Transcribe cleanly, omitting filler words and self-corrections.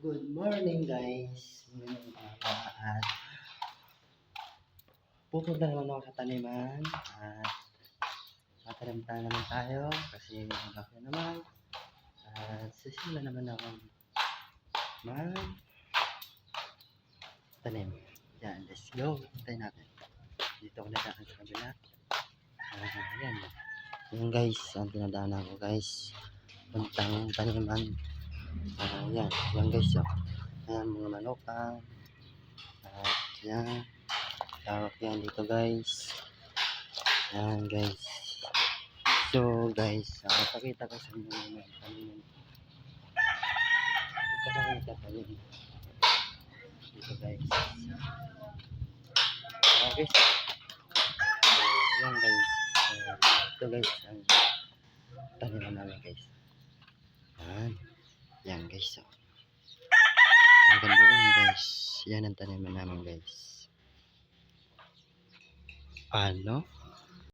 Good morning guys. Ngayong umaga at pupunta naman ako sa taniman at matanim-tanim naman tayo kasi umaga naman at sisimula naman ako mag tanim. Yan, let's go. Tayo natin. Dito ako nadaan sa kabila. Yan. Yan guys, ang tinadaanan ko guys. Puntang taniman. Yan guys. Ayan, mga manokan. At yan. Tawag yan dito guys. Yan guys. So guys, pakita ko sa inyo yung taniman. Ito na yung tatanim. Dito guys. Okay. So, yan guys. Ito guys, ang taniman namin guys. Yan guys. So, ang ganda yun guys. Yan ang taniman namin guys. Ano?